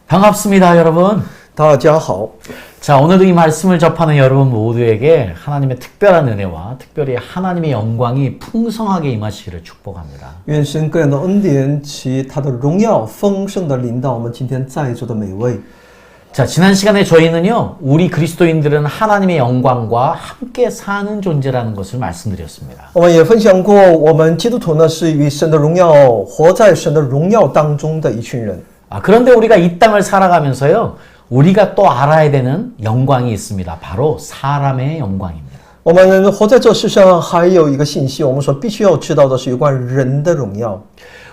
반갑습니다, 여러분. 大家好， 자, 오늘도 이 말씀을 접하는 여러분 모두에게 하나님의 특별한 은혜와 특별히 하나님의 영광이 풍성하게 임하시기를 축복합니다. 愿神各样的恩典及他的荣耀丰盛的临到我们今天在座的每位。 자, 지난 시간에 저희는요, 우리 그리스도인들은 하나님의 영광과 함께 사는 존재라는 것을 말씀드렸습니다. 我们也分享过，我们基督徒呢是与神的荣耀活在神的荣耀当中的一群人。 그런데 우리가 이 땅을 살아가면서요, 우리가 또 알아야 되는 영광이 있습니다. 바로 사람의 영광입니다. 我们活在这世上还有一个信息，我们所必须要知道的是有关人的荣耀。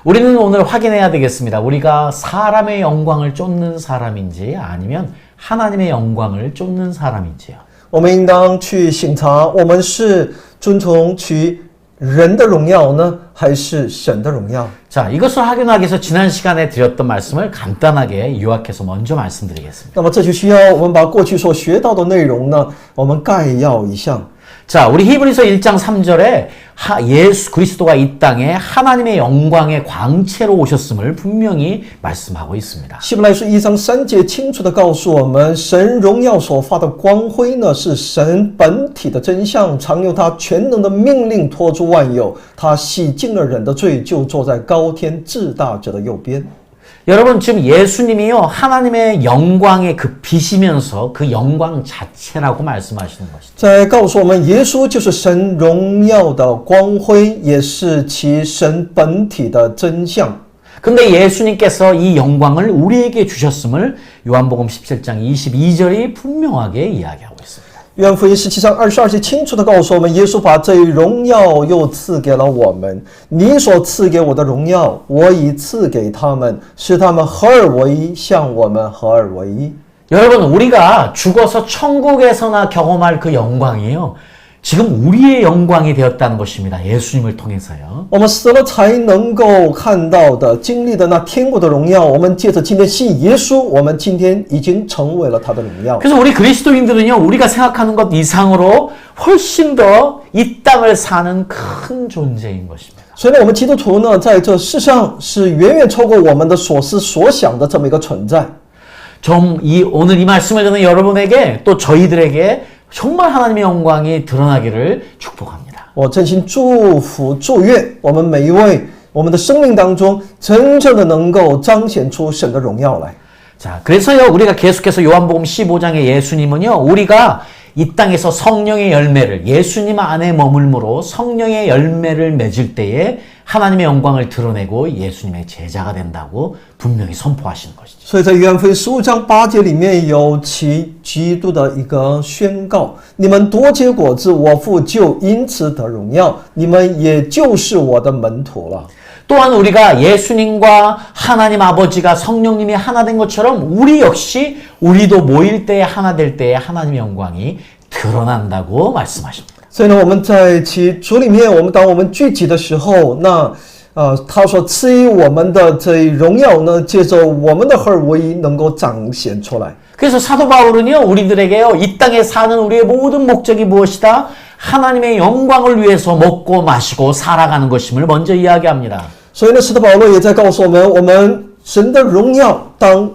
우리는 오늘 확인해야 되겠습니다. 우리가 사람의 영광을 쫓는 사람인지 아니면 하나님의 영광을 쫓는 사람인지요. 我们应当去省察，我们是遵从取人的荣耀呢，还是神的荣耀？ 자, 이것을 확인하기 위해서 지난 시간에 드렸던 말씀을 간단하게 요약해서 먼저 말씀드리겠습니다. 那么这就需要我们把过去所学到的内容呢，我们概要一下。 자, 우리 히브리서 1장 3절에 예수 그리스도가 이 땅에 하나님의 영광의 광채로 오셨음을 분명히 말씀하고 있습니다. 希伯来书1章3节清楚地告诉我们，神荣耀所发的光辉呢，是神本体的真相，常用他全能的命令托住万有，他洗净了人的罪，就坐在高天至大者的右边。 여러분, 지금 예수님이요, 하나님의 영광에 그 빛이면서 그 영광 자체라고 말씀하시는 것이죠. 在告诉我们，耶稣就是神荣耀的光辉，也是其神本体的真相。 근데 예수님께서 이 영광을 우리에게 주셨음을 요한복음 17장 22절이 분명하게 이야기하고 있습니다. 约翰福音17章22节清楚地告诉我们，耶稣把这荣耀又赐给了我们。你所赐给我的荣耀，我已赐给他们，使他们合而为一，像我们合而为一。 여러분, 우리가 죽어서 천국에서나 경험할 그 영광이요, 지금 우리의 영광이 되었다는 것입니다. 예수님을 통해서요. 我们死了才能够看到的、经历的那天国的荣耀，我们借着今天信耶稣，我们今天已经成为了他的荣耀。 그래서 우리 그리스도인들은요, 우리가 생각하는 것 이상으로 훨씬 더 이 땅을 사는 큰 존재인 것입니다. 所以呢，我们基督徒呢，在这世上是远远超过我们的所思所想的这么一个存在。 오늘 이 말씀을 듣는 여러분에게 또 저희들에게 정말 하나님의 영광이 드러나기를 축복합니다. 我真心祝福祝愿我们每一位，我们的生命当中真正的能够彰显出神的荣耀来。 자, 그래서요, 우리가 계속해서 요한복음 15장의 예수님은요, 우리가 이 땅에서 성령의 열매를, 예수님 안에 머물므로 성령의 열매를 맺을 때에 하나님의 영광을 드러내고 예수님의 제자가 된다고 분명히 선포하시는 것이죠. 所以在约翰福音15章8节里面有其基督的一个宣告：你们多结果子，我父就因此得荣耀，你们也就是我的门徒了。 또한 우리가 예수님과 하나님 아버지가 성령님이 하나 된 것처럼 우리 역시 우리도 모일 때에 하나 될 때에 하나님의 영광이 드러난다고 말씀하십니다. 所以呢，我们在其主里面，当我们聚集的时候，他所赐予我们的这荣耀呢，借着我们的合而为一，能够彰显出来。 그래서 사도 바울은요, 우리들에게요, 이 땅에 사는 우리의 모든 목적이 무엇이다? 하나님의 영광을 위해서 먹고 마시고 살아가는 것임을 먼저 이야기합니다. 所以呢，使徒保罗也在告诉我们，我们神的荣耀当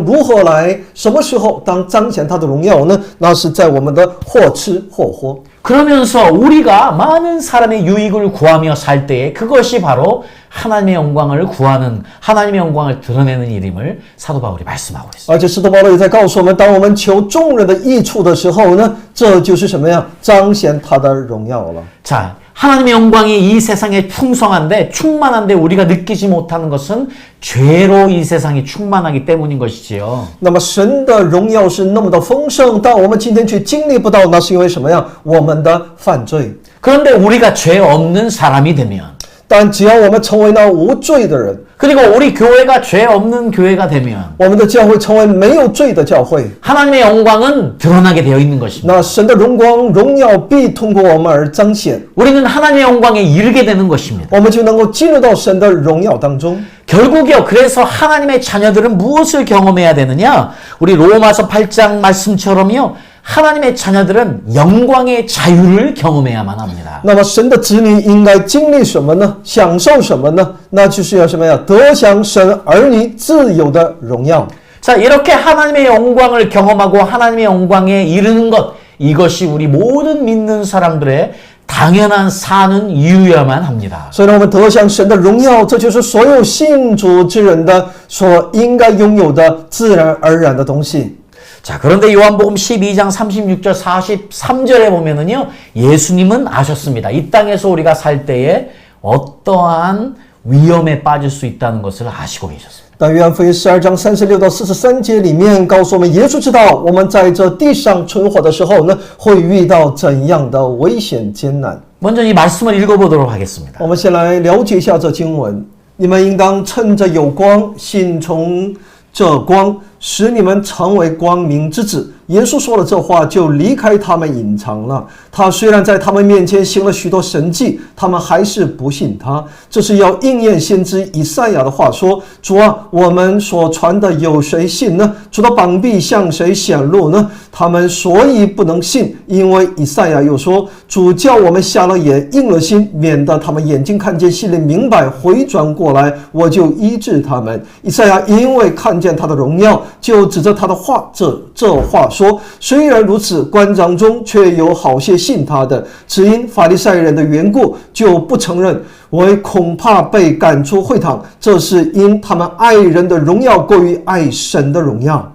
如何来，什么时候当彰显他的荣耀呢？那是在我们的或吃或喝。 그러면서 우리가 많은 사람의 유익을 구하며 살 때에 그것이 바로 하나님의 영광을 구하는, 하나님의 영광을 드러내는 일임을 사도 바울이 말씀하고 있습니다. 而且使徒保罗也在告诉我们，当我们求众人的益处的时候呢，这就是什么呀？彰显他的荣耀了。 자, 하나님의 영광이 이 세상에 풍성한데 충만한데 우리가 느끼지 못하는 것은 죄로 이 세상이 충만하기 때문인 것이지요. 那么神的荣耀是那么的丰盛，但我们今天却经历不到，那是因为什么呀？我们的犯罪。 그런데 우리가 죄 없는 사람이 되면, 但只要我们成为那无罪的人， 그리고 우리 교회가 죄 없는 교회가 되면 我们的教会成为没有罪的教会， 하나님의 영광은 드러나게 되어 있는 것입니다. 那神的荣耀必通过我们而彰显， 우리는 하나님의 영광에 이르게 되는 것입니다. 我们就能够进入到神的荣耀当中。 결국이요, 그래서 하나님의 자녀들은 무엇을 경험해야 되느냐? 우리 로마서 8장 말씀처럼요, 하나님의 자녀들은 영광의 자유를 경험해야만 합니다. 那么神的子女应该经历什么呢？享受什么呢？那就是要什么呀？得享神儿女自由的荣耀。 자, 이렇게 하나님의 영광을 경험하고 하나님의 영광에 이르는 것, 이것이 우리 모든 믿는 사람들의 당연한 사는 이유야만 합니다. 所以呢，我们得享神的荣耀，这就是所有信主之人的所应该拥有的自然而然的东西。 자, 그런데 요한복음 12장 36절 43절에 보면은요, 예수님은 아셨습니다. 이 땅에서 우리가 살 때에 어떠한 위험에 빠질 수 있다는 것을 아시고 계셨습니다. 但约翰福音12章36到43节里面告诉我们，耶稣知道我们在这地上存活的时候呢，会遇到怎样的危险艰难。 먼저 이 말씀을 읽어보도록 하겠습니다. 我们先来了解一下这经文。你们应当趁着有光，信从这光，使你们成为光明之子。耶稣说了这话，就离开他们隐藏了。他虽然在他们面前行了许多神迹，他们还是不信他。这是要应验先知以赛亚的话说：“主啊，我们所传的有谁信呢？主的膀臂向谁显露呢？”他们所以不能信，因为以赛亚又说：“主叫我们瞎了眼，硬了心，免得他们眼睛看见，心里明白，回转过来，我就医治他们。”以赛亚因为看见他的荣耀，就指着他的话这话说：“虽然如此，官长中却有好些信他的，只因法利赛人的缘故，就不承认，为恐怕被赶出会堂。这是因他们爱人的荣耀过于爱神的荣耀。”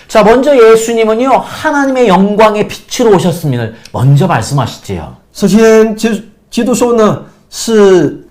자, 먼저 예수님은요, 하나님의 영광의 빛으로 오셨음을 먼저 말씀하시지요. 首先，基督说呢，是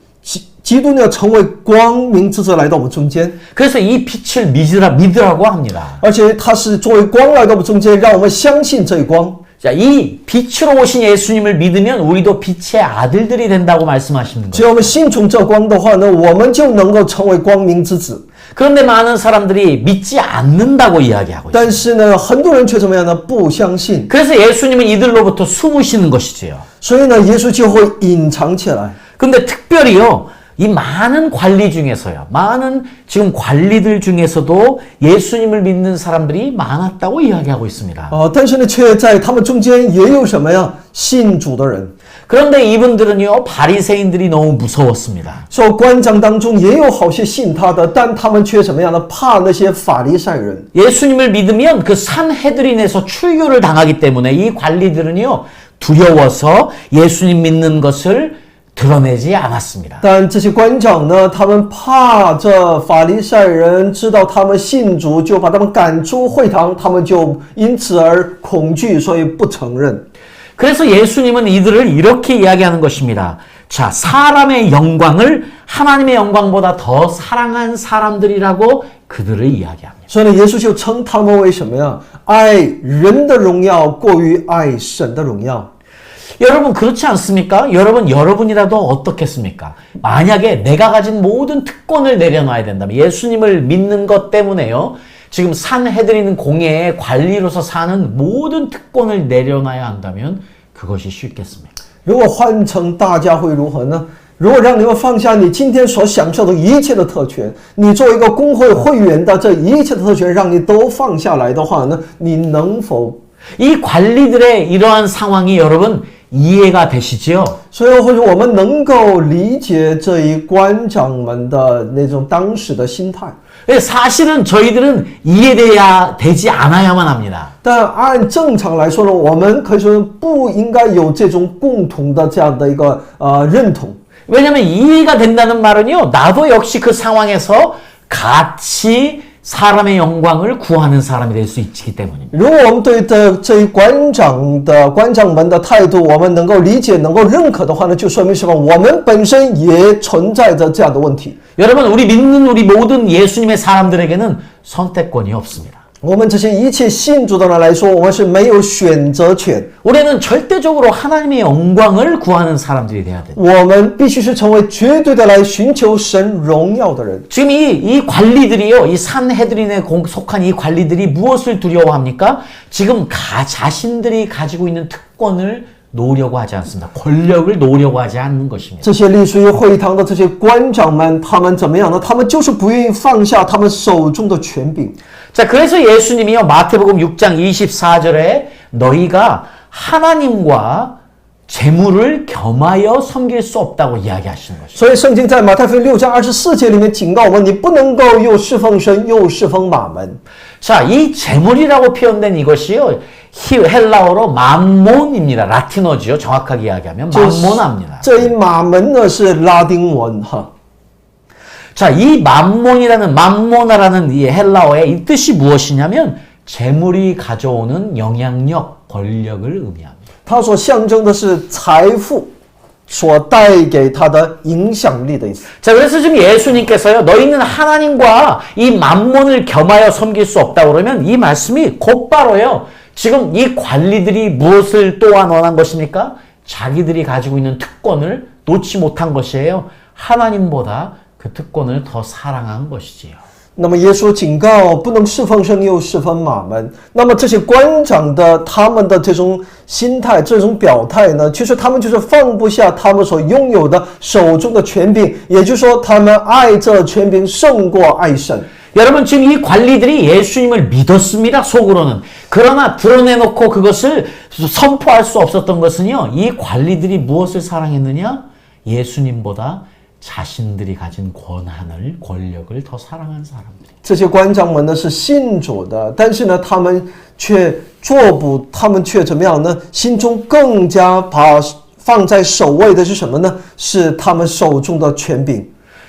基督呢成为光明之子来到我们中间， 그래서 이 빛을 믿으라고 합니다. 而且他是作为光来到我们中间，让我们相信这一光。 자, 이 빛으로 오신 예수님을 믿으면 우리도 빛의 아들들이 된다고 말씀하시는 只 거예요. 要我们信从这光的话呢，我们就能够成为光明之子。 그런데 많은 사람들이 믿지 않는다고 이야기하고 있어요. 但是呢，很多人却怎么样呢？不相信。 그래서 예수님은 이들로부터 숨으시는 것이지요. 所以呢，耶稣就会隐藏起来。 근데 특별히요, 이 많은 관리 중에서요, 많은 지금 관리들 중에서도 예수님을 믿는 사람들이 많았다고 이야기하고 있습니다. 但是呢，却在他们中间也有什么呀？信主的人。 그런데 이분들은요, 바리새인들이 너무 무서웠습니다. 说官长当中也有好些信他的，但他们却什么样呢？怕那些法利赛人。 예수님을 믿으면 그 산헤드린에서 출교를 당하기 때문에 이 관리들은요, 두려워서 예수님 믿는 것을 드러내지 않았습니다. 但这些官长呢，他们怕这法利赛人知道他们信主，就把他们赶出会堂，他们就因此而恐惧，所以不承认。 그래서 예수님은 이들을 이렇게 이야기하는 것입니다. 자, 사람의 영광을 하나님의 영광보다 더 사랑한 사람들이라고 그들을 이야기합니다. 所以呢，耶稣就称他们为什么呀？爱人的荣耀过于爱神的荣耀。 여러분 그렇지 않습니까? 여러분이라도 어떻겠습니까? 만약에 내가 가진 모든 특권을 내려놔야 된다면 예수님을 믿는 것 때문에요. 지금 산헤드린 공회의 관리로서 사는 모든 특권을 내려놔야 한다면 그것이 쉽겠습니까? 如果换成大家会如何呢？如果让你们放下你今天所享受的一切的特权，你作为一个工会会员的这一切的特权，让你都放下来的话呢，你能否？ 이 관리들의 이러한 상황이 여러분 이해가 되시지요? 所以或者我们能够理解这一官长们的那种当时的心态。 사실은 저희들은 이해되지 않아야만 합니다. 但按正常来说呢，我们可以说不应该有这种共同的这样的一个认同。 왜냐하면 이해가 된다는 말은요, 나도 역시 그 상황에서 같이 사람의 영광을 구하는 사람이 될 수 있기 때문입니다. 如果我们对这一官长们的态度，我们能够理解、能够认可的话呢，就说明什么？我们本身也存在着这样的问题。 여러분, 우리 믿는 우리 모든 예수님의 사람들에게는 선택권이 없습니다. 我们这些一切信主的人来说，我们是没有选择权。 우리는 절대적으로 하나님의 영광을 구하는 사람들이 돼야 돼요. 我们必须是成为绝对的来寻求神荣耀的人。 지금 이 관리들이요, 이 산헤드린에 속한 이 관리들이 무엇을 두려워합니까? 지금 자신들이 가지고 있는 특권을 놓으려고 하지 않습니다. 권력을 놓으려고 하지 않는 것입니다. 这些隶属于会堂的这些官长们，他们怎么样呢？他们就是不愿意放下他们手中的权柄。 자, 그래서 예수님이요, 마태복음 6장 24절에 너희가 하나님과 재물을 겸하여 섬길 수 없다고 이야기하시는 것입니다. 所以圣经在马太福音6章24节里面警告我们，你不能够又侍奉神又侍奉马门。 자, 이 재물이라고 표현된 이것이요. 헬라어로 맘몬입니다. 라틴어지요. 정확하게 이야기하면 맘모나입니다. 这一马门呢是拉丁文哈。 자, 이 맘모나라는 이 헬라어의 이 뜻이 무엇이냐면 재물이 가져오는 영향력, 권력을 의미합니다. 它所象征的是财富所带给他的影响力的意思。 자, 그래서 지금 예수님께서요, 너희는 하나님과 이 맘몬을 겸하여 섬길 수 없다 그러면 이 말씀이 곧바로요, 지금 이 관리들이 무엇을 또한 원한 것입니까? 자기들이 가지고 있는 특권을 놓지 못한 것이에요. 하나님보다 그 특권을 더 사랑한 것이지요. 那么耶稣警告不能侍奉神又侍奉马门。那么这些官长的他们的这种心态、这种表态呢，其实他们就是放不下他们所拥有的手中的权柄，也就是说，他们爱这权柄胜过爱神。 여러분 지금 이 관리들이 예수님을 믿었습니다. 속으로는. 그러나 드러내놓고 그것을 선포할 수 없었던 것은요. 이 관리들이 무엇을 사랑했느냐? 예수님보다 자신들이 가진 권한을, 권력을 더 사랑한 사람들. 这些官长们呢是信主的，但是呢，他们却怎么样呢？心中更加把放在首位的是什么呢？是他们手中的权柄。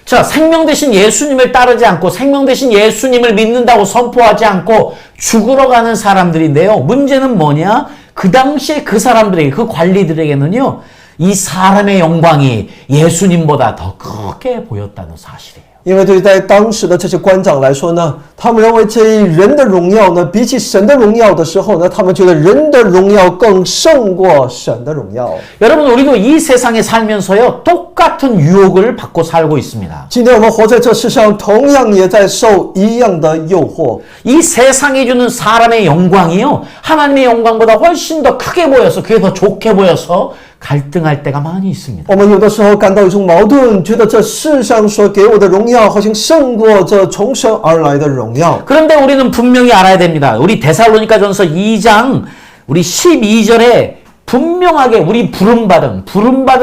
자, 생명 대신 예수님을 따르지 않고 생명 대신 예수님을 믿는다고 선포하지 않고 죽으러 가는 사람들인데요. 문제는 뭐냐? 그 당시에 그 사람들에게, 그 관리들에게는요. 이 사람의 영광이 예수님보다 더 크게 보였다는 사실이에요. 因为对在当时的这些官长来说呢，他们认为这一人的荣耀呢，比起神的荣耀的时候呢，他们觉得人的荣耀更胜过神的荣耀。 여러분, 우리도 이 세상에 살면서요, 똑같은 유혹을 받고 살고 있습니다. 今天我们活在这世上，同样也在受一样的诱惑。 이 세상이 주는 사람의 영광이요, 하나님의 영광보다 훨씬 더 크게 보여서, 그게 더 좋게 보여서 갈등할 때가 많이 있습니다. 我们有的时候感到一种矛盾，觉得这世上所给我的荣耀好像胜过这从神而来的荣耀。 그런데 우리는 분명히 알아야 됩니다. 우리 데살로니가전서 2장 우리 12절에 분명하게 우리 부름받은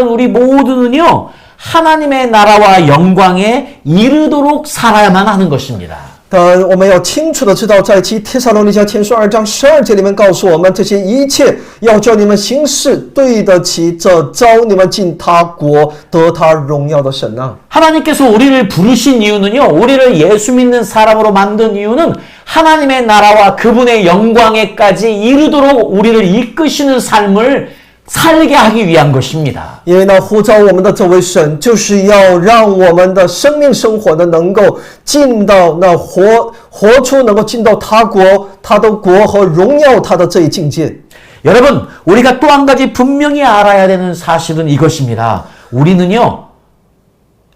우리 모두는요, 하나님의 나라와 영광에 이르도록 살아야만 하는 것입니다. 我们要清楚的知道，在帖撒罗尼迦前书2章12节里面告诉我们，这些一切要叫你们行事对得起这召你们进他国得他荣耀的神啊！ 하나님께서 우리를 부르신 이유는요, 우리를 예수 믿는 사람으로 만든 이유는 하나님의 나라와 그분의 영광에까지 이르도록 우리를 이끄시는 삶을 살게 하기 위한 것입니다. 因为呢，呼召我们的这位神，就是要让我们的生命生活呢，能够进到那活出，能够进到他国、他的国和荣耀他的这一境界。 여러분, 우리가 또 한 가지 분명히 알아야 되는 사실은 이것입니다. 우리는요,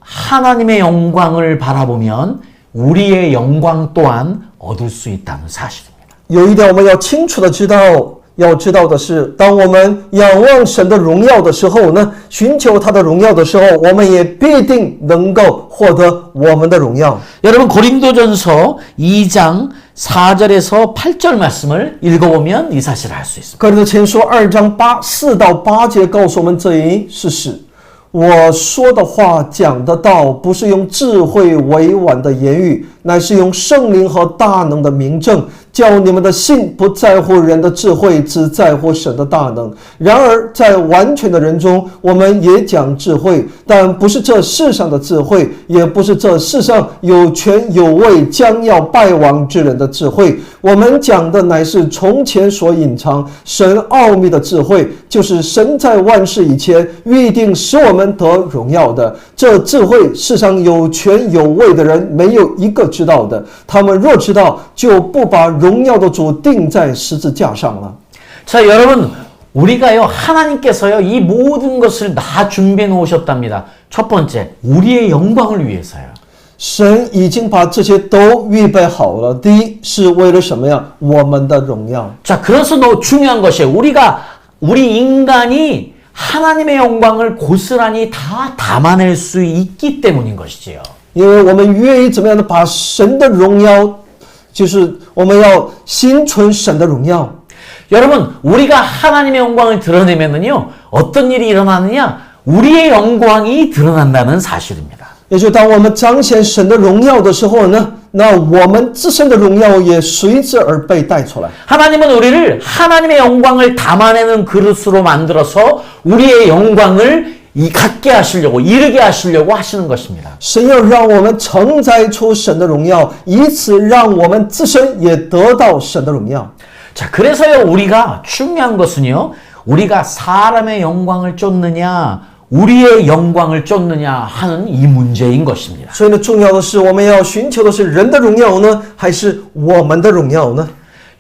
하나님의 영광을 바라보면 우리의 영광 또한 얻을 수 있다는 사실입니다. 有一点我们要清楚的知道。 要知道的是，当我们仰望神的荣耀的时候呢，寻求他的荣耀的时候，我们也必定能够获得我们的荣耀。 여러분, 고린도전서 2장 4절에서 8절 말씀을 읽어보면 이 사실을 알 수 있습니다. 哥林多前书2章4到8节告诉我们这一事实。 我说的话讲的道，不是用智慧委婉的言语，乃是用圣灵和大能的明证，叫你们的信不在乎人的智慧，只在乎神的大能。然而在完全的人中，我们也讲智慧，但不是这世上的智慧，也不是这世上有权有位将要败亡之人的智慧。我们讲的乃是从前所隐藏神奥秘的智慧，就是神在万事以前预定使我们得荣耀的。这智慧世上有权有位的人没有一个知道的，他们若知道，就不把荣耀的主钉在十字架上了。 자, 여러분, 우리가요, 하나님께서요, 이 모든 것을 다 준비해 놓으셨답니다. 첫 번째, 우리의 영광을 위해서요. 神已经把这些都预备好了。第一是为了什么呀？我们的荣耀。 자, 그래서 더 중요한 것이에요. 우리 인간이 하나님의 영광을 고스란히 다 담아낼 수 있기 때문인 것이지요. 因为我们愿意怎么样的把神的荣耀，就是我们要心存神的荣耀。 여러분, 우리가 하나님의 영광을 드러내면은요, 어떤 일이 일어나느냐? 우리의 영광이 드러난다는 사실입니다. 也就当我们彰显神的荣耀的时候呢，那我们自身的荣耀也随之而被带出来。 하나님은 우리를 하나님의 영광을 담아내는 그릇으로 만들어서 우리의 영광을 갖게 하시려고, 이르게 하시려고 하시는 것입니다. 神要让我们承载出神的荣耀，以此让我们自身也得到神的荣耀。 자, 그래서요, 우리가 중요한 것은요, 우리가 사람의 영광을 쫓느냐, 우리의 영광을 쫓느냐 하는 이 문제인 것입니다. 所以呢，重要的是我们要寻求的是人的荣耀呢，还是我们的荣耀呢？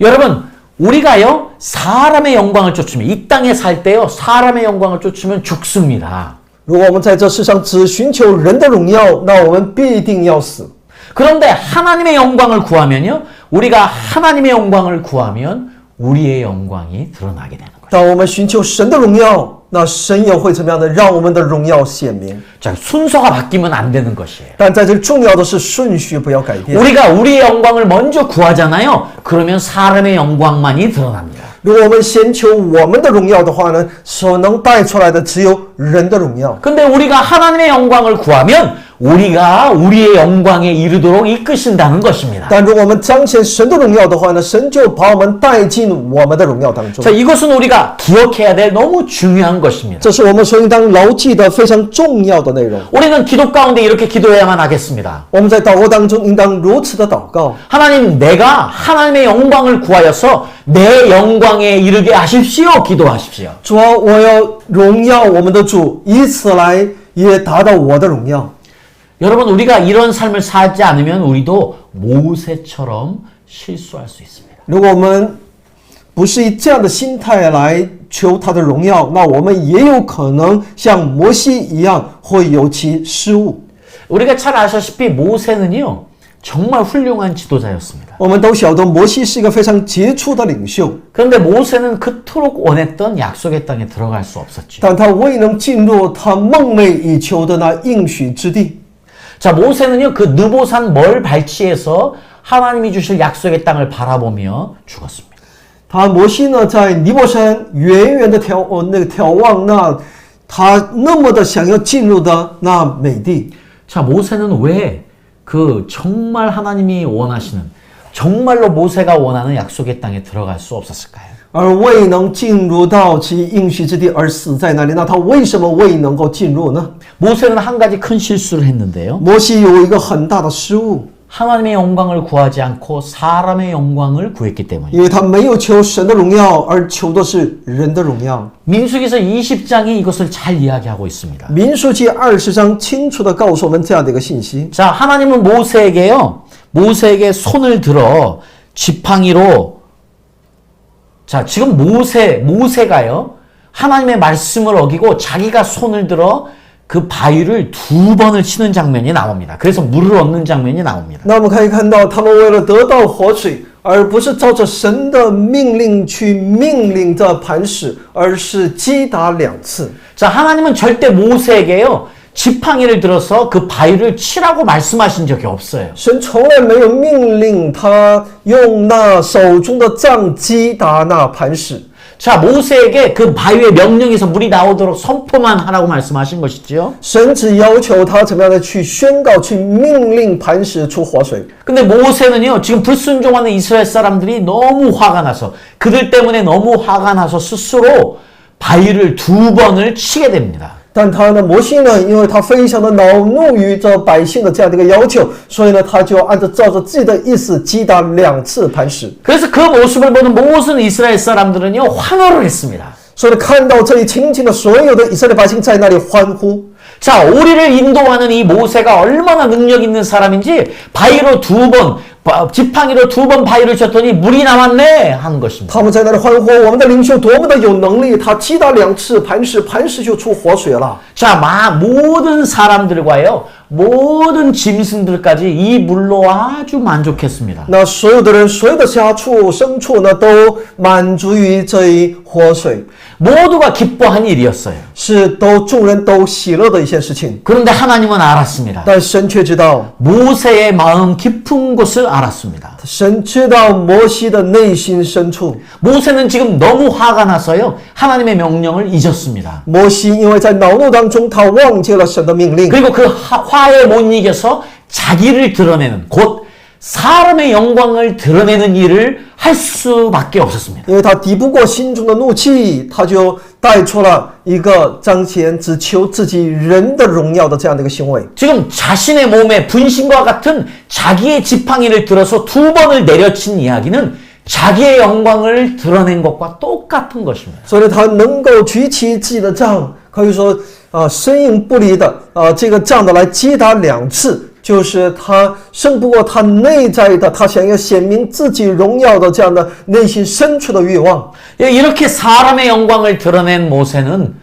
여러분, 우리가요, 사람의 영광을 쫓으면, 이 땅에 살 때요, 사람의 영광을 쫓으면 죽습니다. 如果我们在这世上只寻求人的荣耀，那我们必定要死。 그런데 하나님의 영광을 구하면요, 우리가 하나님의 영광을 구하면 우리의 영광이 드러나게 되는 거예요. 当我们寻求神的荣耀，那神也会怎么样呢？让我们的荣耀显明。 자, 순서가 바뀌면 안 되는 것이에요. 但在这里重要的是顺序不要改变。 우리가 우리의 영광을 먼저 구하잖아요. 그러면 사람의 영광만이 드러납니다. 如果我们先求我们的荣耀的话呢，所能带出来的只有人的荣耀。 근데 우리가 하나님의 영광을 구하면 우리가 우리의 영광에 이르도록 이끄신다는 것입니다. 但如果我们彰显神的荣耀的话呢，神就把我们带进我们的荣耀当中。 자, 이것은 우리가 기억해야 될 너무 중요한 것입니다. 这是我们所应当牢记的非常重要的内容。 우리는 기도 가운데 이렇게 기도해야만 하겠습니다. 我们在祷告当中应当如此的祷告： 하나님, 내가 하나님의 영광을 구하여서 내 영광에 이르게 하십시오. 기도하십시오. 主啊，我要荣耀我们的主，以此来也达到我的荣耀。 여러분, 우리가 이런 삶을 살지 않으면 우리도 모세처럼 실수할 수 있습니다. 如果我们不是以这样的心态来求他的荣耀，那我们也有可能像摩西一样会有其失误。 우리가 잘 아시다시피 모세는요, 정말 훌륭한 지도자였습니다. 我们都晓得摩西是一个非常杰出的领袖， 그런데 모세는 그토록 원했던 약속의 땅에 들어갈 수 없었죠. 但他未能进入他梦寐以求的那应许之地。 자, 모세는요, 그 느보산 멀 발치에서 하나님이 주실 약속의 땅을 바라보며 죽었습니다. 他摩西呢，在尼泊山远远的眺望那他那么的想要进入的那美地。 자, 모세는 왜 그 정말 하나님이 원하시는, 정말로 모세가 원하는 약속의 땅에 들어갈 수 없었을까요? 而未能进入到其应许之地而死在那里，那他为什么未能够进入呢？ 모세는 한 가지 큰 실수를 했는데요. 摩西有一个很大的失误， 하나님의 영광을 구하지 않고 사람의 영광을 구했기 때문이에요. 因为他没有求神的荣耀，而求的是人的荣耀。 민수기서 20장이 이것을 잘 이야기하고 있습니다. 民数记20章清楚地告诉我们这样的一个信息。 자, 하나님은 모세에게 손을 들어 지팡이로, 자, 지금 모세가요, 하나님의 말씀을 어기고 자기가 손을 들어 그 바위를 2번을 치는 장면이 나옵니다. 그래서 물을 얻는 장면이 나옵니다. 那我们可以看到，他们为了得到活水，而不是照着神的命令去命令着磐石，而是击打2次。 자, 하나님은 절대 모세에게요, 지팡이를 들어서 그 바위를 치라고 말씀하신 적이 없어요. 神从来没有命令他用那手中的杖击打那磐石。 자, 모세에게 그 바위의 명령에서 물이 나오도록 선포만 하라고 말씀하신 것이지요. 神只要求他怎么样的去宣告、去命令磐石出活水。 근데 모세는요, 지금 불순종하는 이스라엘 사람들이 너무 화가 나서, 그들 때문에 너무 화가 나서 스스로 바위를 2번을 치게 됩니다. 但他呢，摩西呢，因为他非常的恼怒于这百姓的这样的一个要求，所以呢，他就按照自己的意思击打2次磐石。 그래서 그 모습을 보는 모든 이스라엘 사람들은요, 환호를 했습니다. 所以看到这一情景的所有的以色列百姓在那里欢呼。 자, 우리를 인도하는 이 모세가 얼마나 능력 있는 사람인지 바위로 2번, 지팡이로 2번 바위를 쳤더니 물이 나왔네 하는 것입니다. 他们在那里欢呼，我们的领袖多么的有能力，他击打2次磐石，磐石就出活水了。 자, 모든 사람들과요, 모든 짐승들까지 이 물로 아주 만족했습니다. 那所有的人，所有的家畜、牲畜呢，都满足于这一活水， 모두가 기뻐한 일이었어요. 是众人都喜乐的一件事情。 그런데 하나님은 알았습니다. 但神却知道， 모세의 마음 깊은 곳을 알았습니다. 神知道摩西的内心深处， 모세는 지금 너무 화가 나서요. 하나님의 명령을 잊었습니다. 摩西因为在恼怒当中，他忘记了神的命令， 그리고 그 화에 못 이겨서 자기를 드러내는 곧 사람의 영광을 드러내는 일을 할 수밖에 없었습니다. 因为他抵不过心中的怒气，他就带出了一个彰显只求自己人的荣耀的这样的一个行为。 지금 자신의 몸에 분신과 같은 자기의 지팡이를 들어서 2번을 내려친 이야기는 자기의 영광을 드러낸 것과 똑같은 것입니다. 所以他能够举起自己的杖，可以说深印不离的这个杖的来击打2次。 就是他胜不过他内在的，他想要显明自己荣耀的这样的内心深处的欲望。 이렇게 사람의 영광을 드러낸 모세는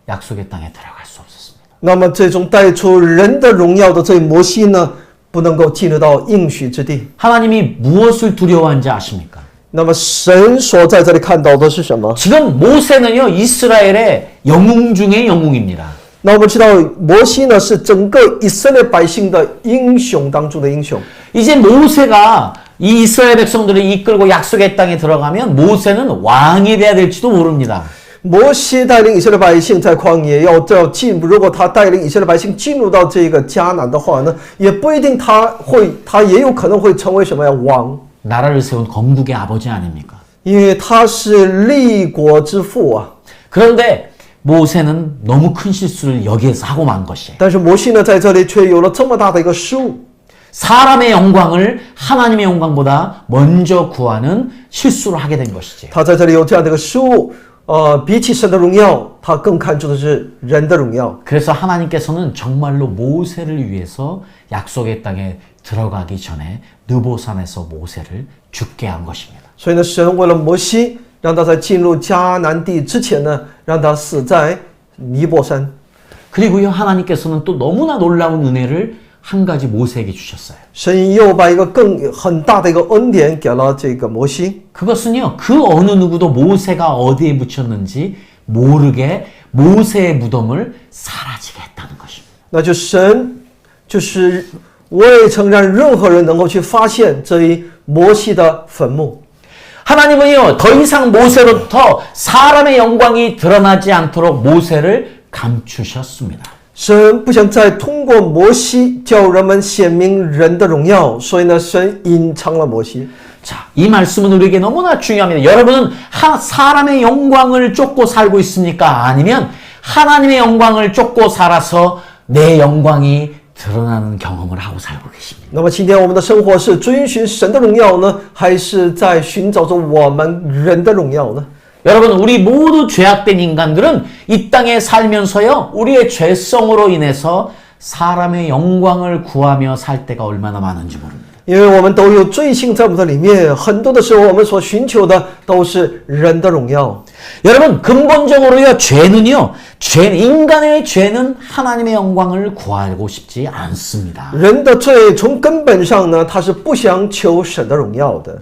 약속의 땅에 들어갈 수 없었습니다. 那么这种带出人的荣耀的这摩西呢，不能够进入到应许之地。 하나님이 무엇을 두려워한지 아십니까? 那么神所在这里看到的是什么？ 지금 모세는요 이스라엘의 영웅 중의 영웅입니다. 那我们知道摩西呢是整个以色列百姓的英雄当中的英雄。 이제 모세가 이 이스라엘 백성들을 이끌고 약속의 땅에 들어가면 모세는 왕이 돼야 될지도 모릅니다. 摩西带领以色列百姓在旷野要进，如果他带领以色列百姓进入到这个迦南的话呢，也不一定他也有可能会成为什么呀王， 나라를 세운 건국의 아버지 아닙니까? 因为他是立国之父啊。 그런데 모세는 너무 큰 실수를 여기에서 하고 만 것이에요. 但是摩西呢在这里却有了这么大的一个失误， 사람의 영광을 하나님의 영광보다 먼저 구하는 실수를 하게 된 것이지. 他在这里有这样的一个失误。比起神的荣耀，他更看重的是人的荣耀。 그래서 하나님께서는 정말로 모세를 위해서 약속의 땅에 들어가기 전에 느보산에서 모세를 죽게 한 것입니다. 所以呢，神为了摩西，让他在进入迦南地之前呢，让他死在尼泊山。 그리고요 하나님께서는 또 너무나 놀라운 은혜를 한 가지 모세에게 주셨어요. 神又把一个很大的一个恩典给了这个摩西。 그것은요 그 어느 누구도 모세가 어디에 묻혔는지 모르게 모세의 무덤을 사라지게 했다는 것입니다. 那就神就是未曾让任何人能够去发现这一摩西的坟墓。 하나님은요 더 이상 모세로부터 사람의 영광이 드러나지 않도록 모세를 감추셨습니다. 神不想再通过摩西叫人们显明人的荣耀，所以呢，神隐藏了摩西。 자, 이 말씀은 우리에게 너무나 중요합니다. 여러분은 사람의 영광을 쫓고 살고 있습니까? 아니면 하나님의 영광을 쫓고 살아서 내 영광이 드러나는 경험을 하고 살고 계십니다. 那么今天我们的生活是追寻神的荣耀呢，还是在寻找着我们人的荣耀呢？ 여러분, 우리 모두 죄악된 인간들은 이 땅에 살면서요, 우리의 죄성으로 인해서 사람의 영광을 구하며 살 때가 얼마나 많은지 모릅니다. 因为我们都有罪性在我们的里面，很多的时候我们所寻求的都是人的荣耀。 여러분, 근본적으로요, 인간의 죄는 하나님의 영광을 구하고 싶지 않습니다. 人的罪从根本上呢，他是不想求神的荣耀的。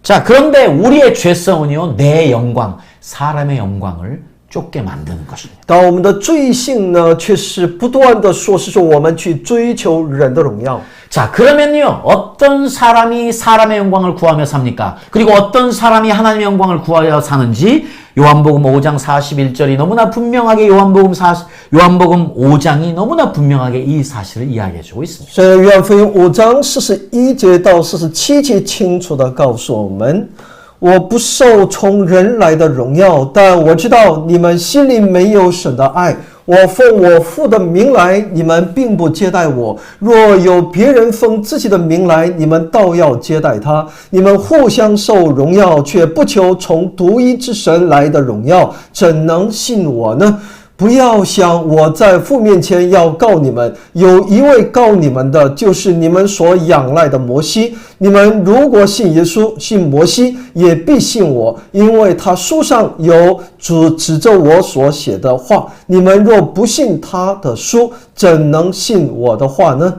자, 그런데 우리의 죄성은요, 내 영광, 사람의 영광을 쫓게 만드는 것입니다. 但我们的罪性呢，却是不断的说我们去追求人的荣耀。 자, 그러면요, 어떤 사람이 사람의 영광을 구하며 삽니까? 그리고 어떤 사람이 하나님의 영광을 구하여 사는지 요한복음 5장 41절이 너무나 분명하게 요한복음 5장이 너무나 분명하게 이 사실을 이야기해 주고 있습니다. 所以约翰福音5章41节到47节清楚的告诉我们，我不受从人来的荣耀，但我知道你们心里没有神的爱。我奉我父的名来，你们并不接待我；若有别人奉自己的名来，你们倒要接待他。你们互相受荣耀，却不求从独一之神来的荣耀，怎能信我呢？ 不要想我在父面前要告你们，有一位告你们的，就是你们所仰赖的摩西。你们如果信耶稣、信摩西，也必信我，因为他书上有主指着我所写的话。你们若不信他的书，怎能信我的话呢？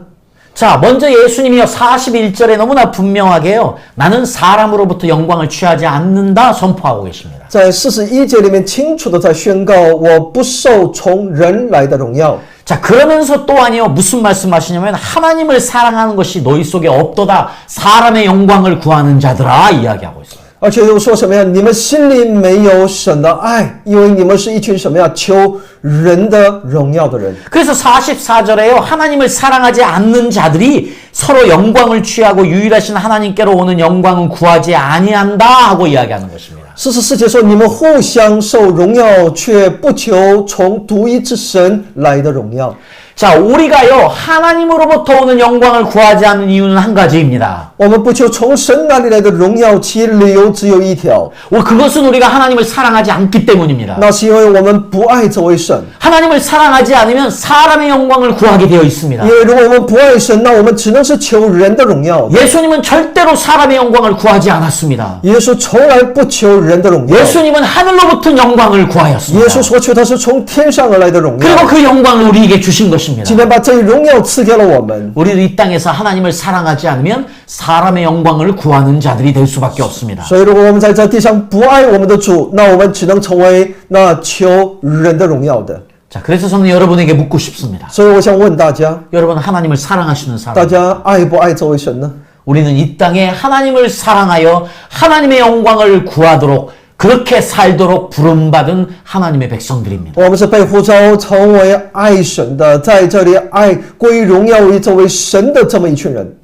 자, 먼저 예수님이요, 41절에 너무나 분명하게요, 나는 사람으로부터 영광을 취하지 않는다 선포하고 계십니다. 在41节里面清楚的在宣告，我不受从人来的荣耀。 자, 그러면서 또한이요, 무슨 말씀하시냐면, 하나님을 사랑하는 것이 너희 속에 없도다. 사람의 영광을 구하는 자들아, 이야기하고 있어요. 而且又说什么呀？你们心里没有神的爱，因为你们是一群什么呀？求人的荣耀的人。 그래서 44절에요, 하나님을 사랑하지 않는 자들이 서로 영광을 취하고 유일하신 하나님께로 오는 영광은 구하지 아니한다 하고 이야기하는 것입니다. 44节说，你们互相受荣耀，却不求从独一之神来的荣耀。 자, 우리가요, 하나님으로부터 오는 영광을 구하지 않는 이유는 한 가지입니다. 我们不求从神那里来的荣耀，其理由只有一条， 그것은 우리가 하나님을 사랑하지 않기 때문입니다. 那是因为我们不爱这位神。 하나님을 사랑하지 않으면 사람의 영광을 구하게 되어 있습니다. 因为如果我们不爱神，那我们只能是求人的荣耀。 예수님은 절대로 사람의 영광을 구하지 않았습니다. 耶稣从来不求人的荣耀， 예수님은 하늘로부터 영광을 耶 구하였습니다. 稣所求的是从天上而来的荣 그리고 耀。 그 영광을 우리에게 주신 今 것입니다. 天把这一荣耀赐给了我们。 우리도 이 땅에서 하나님을 사랑하지 않으면 사람의 영광을 구하는 자들이 될 수밖에 없습니다. 所以，如果我们在这地上不爱我们的主，那我们只能成为那求人的荣耀的。 자, 그래서 저는 여러분에게 묻고 싶습니다. 所以，我想问大家， 여러분 하나님을 사랑하시는 大 사람, 家爱不爱这位神呢？ 우리는 이 땅에 하나님을 사랑하여 하나님의 영광을 구하도록 그렇게 살도록 부름받은 하나님의 백성들입니다. 我们是被呼召成为爱神的，在这里爱归荣耀为这位神的这么一群人。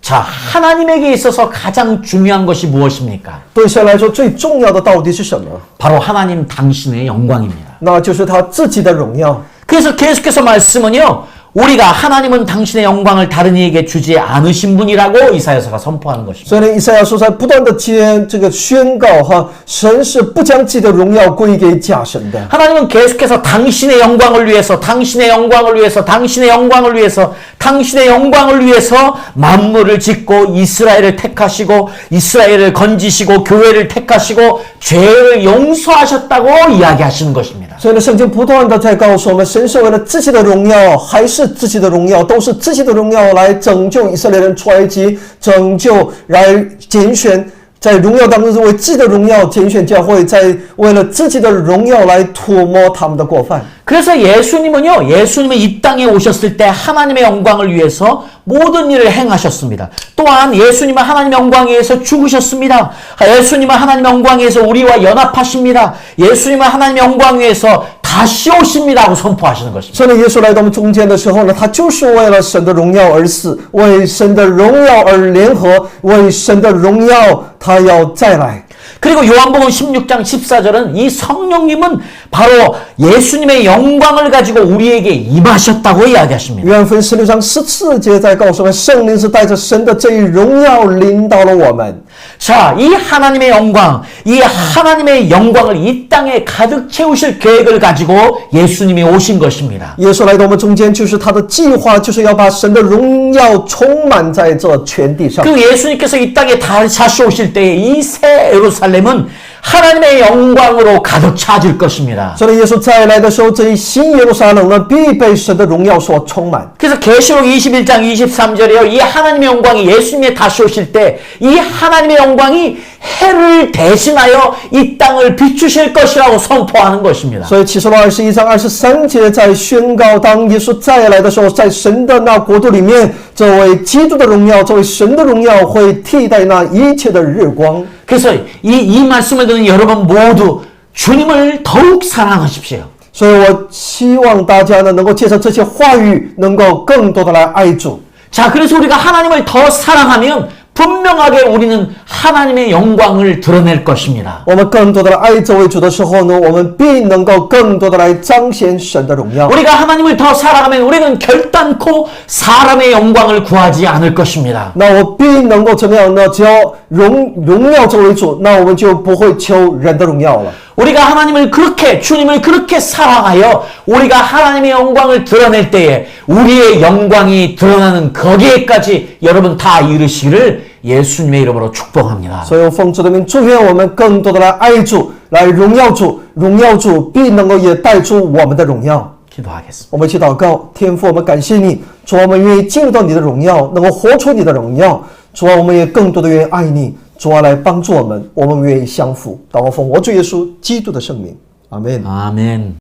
자, 하나님에게 있어서 가장 중요한 것이 무엇입니까? 对神来说，最重要的到底是什么？ 바로 하나님 당신의 영광입니다. 那就是他自己的荣耀。 그래서 계속해서 말씀은요, 우리가 하나님은 당신의 영광을 다른 이에게 주지 않으신 분이라고 이사야서가 선포하는 것입니다. 所以呢，以赛亚书在不断的这个宣告哈，神是不将自己的荣耀归给假神的。 하나님은 계속해서 당신의 영광을 위해서, 당신의 영광을 위해서, 당신의 영광을 위해서, 당신의 영광을 위해서 만물을 짓고 이스라엘을 택하시고 이스라엘을 건지시고 교회를 택하시고 죄를 용서하셨다고 이야기하시는 것입니다. 所以呢，圣经不断的在告诉我们，神是为了自己的荣耀，还是自己的荣耀，都是自己的荣耀来拯救以色列人出埃及，拯救来拣选。 在荣耀当中，为自己的荣耀拣选教会，在为了自己的荣耀来涂抹他们的过犯。 그래서 예수님은요, 예수님은 이 땅에 오셨을 때 하나님의 영광을 위해서 모든 일을 행하셨습니다. 또한 예수님은 하나님의 영광 위해서 죽으셨습니다. 예수님은 하나님의 영광 위해서 우리와 연합하십니다. 예수님은 하나님의 영광 위해서 다시 오십니다 하고 선포하시는 것입니다. 所以耶稣来到我们中间的时候呢，他就是为了神的荣耀而死，为神的荣耀而联合，为神的荣耀他要再来。 그리고 요한복음 16장 14절은 이 성령님은 바로 예수님의 영광을 가지고 우리에게 임하셨다고 이야기하십니다. 约翰福音16章14节在告诉我们，圣灵是带着神的这一荣耀临到了我们。 자, 이 하나님의 영광, 이 하나님의 영광을 이 땅에 가득 채우실 계획을 가지고 예수님이 오신 것입니다. 耶稣来到我们中间，就是他的计划，就是要把神的荣耀充满在这全地上。 그 예수님께서 이 땅에 다시 오실 때에 이 새 예루살렘은 하나님의 영광으로 가득 차질 것입니다. 所以耶稣再来的时候，这一新耶路撒冷呢，必被神的荣耀所充满。 그래서 계시록 21장 23절에요. 이 하나님의 영광이 예수님이 다시 오실 때 이 하나님의 영광이 해를 대신하여 이 땅을 비추실 것이라고 선포하는 것입니다. 所以启示录21章23节在宣告，当耶稣再来的时候，在神的那国度里面，这位基督的荣耀，这位神的荣耀会替代那一切的日光。 그래서 이 말씀을 듣는 여러분 모두 주님을 더욱 사랑하십시오. 所以我希望大家呢，能够借着这些话语，能够更多的来爱主。 자, 그래서 우리가 하나님을 더 사랑하면 분명하게 우리는 하나님의 영광을 드러낼 것입니다. 我们更多的来爱这位主的时候呢，我们必能够更多的来彰显神的荣耀。 우리가 하나님을 더 사랑하면 우리는 결단코 사람의 영광을 구하지 않을 것입니다. 那我必能够怎么样呢？只要荣耀这位主，那我们就不会求人的荣耀了。 우리가 하나님을 그렇게 주님을 그렇게 사랑하여 우리가 하나님의 영광을 드러낼 때에 우리의 영광이 드러나는 거기에까지 여러분 다 이르시기를 예수님의 이름으로 축복합니다. 所以我奉主的名祝愿我们更多的来爱主，来荣耀主，荣耀主必能够也带出我们的荣耀。 기도하겠습니다. 我们一起祷告，天父，我们感谢你，主啊，我们愿意进入到你的荣耀，能够活出你的荣耀。主啊，我们也更多的愿意爱你，主啊，来帮助我们，我们愿意相符。祷告奉我主耶稣基督的圣名，阿门。 아멘.